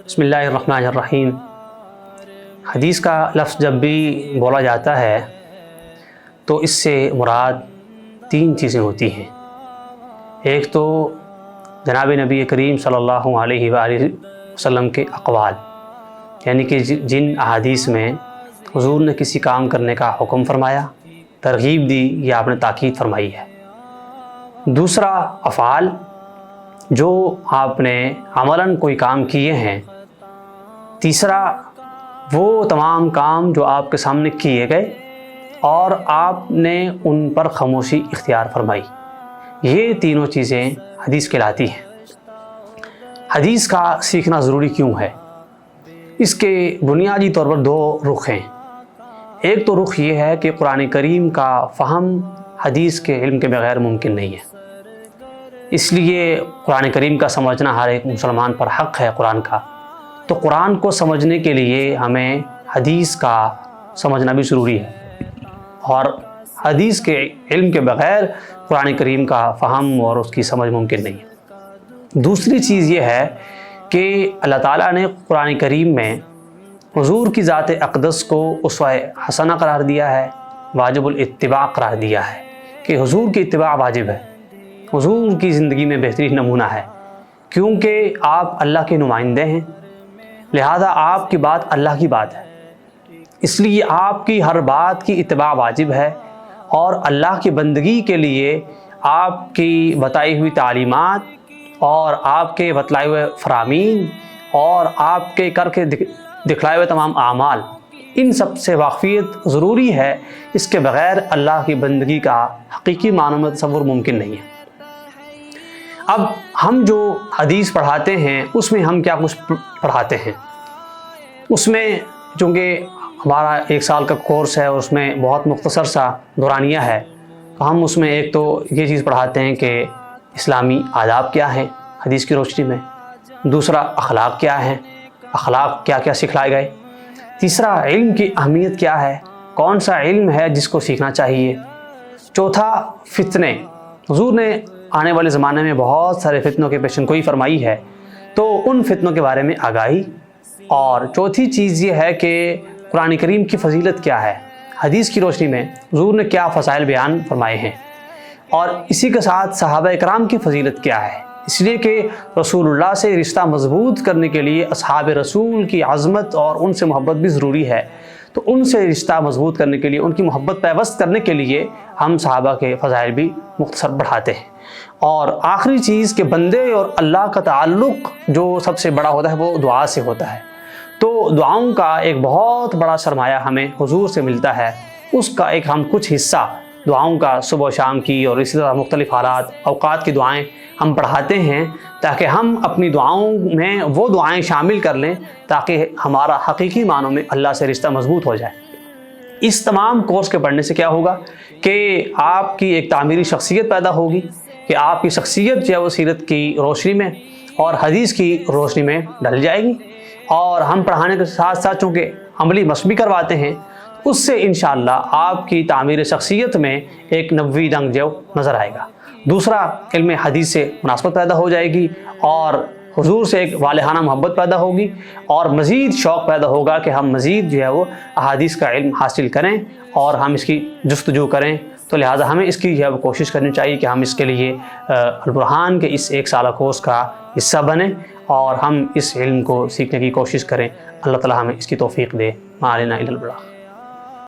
بسم اللہ الرحمن الرحیم۔ حدیث کا لفظ جب بھی بولا جاتا ہے تو اس سے مراد تین چیزیں ہوتی ہیں۔ ایک تو جناب نبی کریم صلی اللہ علیہ وآلہ وسلم کے اقوال، یعنی کہ جن احادیث میں حضور نے کسی کام کرنے کا حکم فرمایا، ترغیب دی یا آپ نے تاکید فرمائی ہے۔ دوسرا افعال، جو آپ نے عملاً کوئی کام کیے ہیں۔ تیسرا وہ تمام کام جو آپ کے سامنے کیے گئے اور آپ نے ان پر خاموشی اختیار فرمائی۔ یہ تینوں چیزیں حدیث کہلاتی ہیں۔ حدیث کا سیکھنا ضروری کیوں ہے؟ اس کے بنیادی طور پر دو رخ ہیں۔ ایک تو رخ یہ ہے کہ قرآن کریم کا فہم حدیث کے علم کے بغیر ممکن نہیں ہے، اس لیے قرآن کریم کا سمجھنا ہر ایک مسلمان پر حق ہے قرآن کا۔ تو قرآن کو سمجھنے کے لیے ہمیں حدیث کا سمجھنا بھی ضروری ہے، اور حدیث کے علم کے بغیر قرآن کریم کا فہم اور اس کی سمجھ ممکن نہیں ہے۔ دوسری چیز یہ ہے کہ اللہ تعالیٰ نے قرآن کریم میں حضور کی ذات اقدس کو اسوہ حسنہ قرار دیا ہے، واجب الاتباع قرار دیا ہے کہ حضور کی اتباع واجب ہے، حضور کی زندگی میں بہترین نمونہ ہے، کیونکہ آپ اللہ کے نمائندے ہیں، لہذا آپ کی بات اللہ کی بات ہے، اس لیے آپ کی ہر بات کی اتباع واجب ہے، اور اللہ کی بندگی کے لیے آپ کی بتائی ہوئی تعلیمات اور آپ کے بتلائے ہوئے فرامین اور آپ کے کر کے دکھلائے ہوئے تمام اعمال، ان سب سے واقفیت ضروری ہے۔ اس کے بغیر اللہ کی بندگی کا حقیقی معنوں میں تصور ممکن نہیں ہے۔ اب ہم جو حدیث پڑھاتے ہیں اس میں ہم کیا کچھ پڑھاتے ہیں؟ اس میں چونکہ ہمارا 1 سال کا کورس ہے اور اس میں بہت مختصر سا دورانیہ ہے، تو ہم اس میں ایک تو یہ چیز پڑھاتے ہیں کہ اسلامی آداب کیا ہیں حدیث کی روشنی میں، دوسرا اخلاق کیا ہیں، اخلاق کیا کیا سکھلائے گئے، تیسرا علم کی اہمیت کیا ہے، کون سا علم ہے جس کو سیکھنا چاہیے، چوتھا فتنے، حضور نے آنے والے زمانے میں بہت سارے فتنوں کے پیشن گوئی فرمائی ہے، تو ان فتنوں کے بارے میں آگاہی، اور چوتھی چیز یہ ہے کہ قرآن کریم کی فضیلت کیا ہے، حدیث کی روشنی میں حضور نے کیا فضائل بیان فرمائے ہیں، اور اسی کے ساتھ صحابہ اکرام کی فضیلت کیا ہے، اس لیے کہ رسول اللہ سے رشتہ مضبوط کرنے کے لیے اصحاب رسول کی عظمت اور ان سے محبت بھی ضروری ہے، تو ان سے رشتہ مضبوط کرنے کے لیے، ان کی محبت پیوست کرنے کے لیے ہم صحابہ کے فضائل بھی مختصر بڑھاتے ہیں۔ اور آخری چیز کہ بندے اور اللہ کا تعلق جو سب سے بڑا ہوتا ہے وہ دعا سے ہوتا ہے، تو دعاؤں کا ایک بہت بڑا سرمایہ ہمیں حضور سے ملتا ہے، اس کا ایک ہم کچھ حصہ دعاؤں کا صبح و شام کی اور اسی طرح مختلف حالات اوقات کی دعائیں ہم پڑھاتے ہیں، تاکہ ہم اپنی دعاؤں میں وہ دعائیں شامل کر لیں تاکہ ہمارا حقیقی معنوں میں اللہ سے رشتہ مضبوط ہو جائے۔ اس تمام کورس کے پڑھنے سے کیا ہوگا کہ آپ کی ایک تعمیری شخصیت پیدا ہوگی، کہ آپ کی شخصیت جو ہے وہ سیرت کی روشنی میں اور حدیث کی روشنی میں ڈل جائے گی، اور ہم پڑھانے کے ساتھ ساتھ چونکہ عملی مشق بھی کرواتے ہیں، اس سے انشاءاللہ آپ کی تعمیر شخصیت میں ایک نبوی رنگ جو نظر آئے گا۔ دوسرا، علم حدیث سے مناسبت پیدا ہو جائے گی، اور حضور سے ایک والہانہ محبت پیدا ہوگی، اور مزید شوق پیدا ہوگا کہ ہم مزید جو ہے وہ احادیث کا علم حاصل کریں اور ہم اس کی جستجو کریں۔ تو لہٰذا ہمیں اس کی جو ہے وہ کوشش کرنی چاہیے کہ ہم اس کے لیے البرہان کے اس 1 سالہ کورس کا حصہ بنیں اور ہم اس علم کو سیکھنے کی کوشش کریں۔ اللہ تعالی ہمیں اس کی توفیق دے۔ ما علینا الا البلاغ۔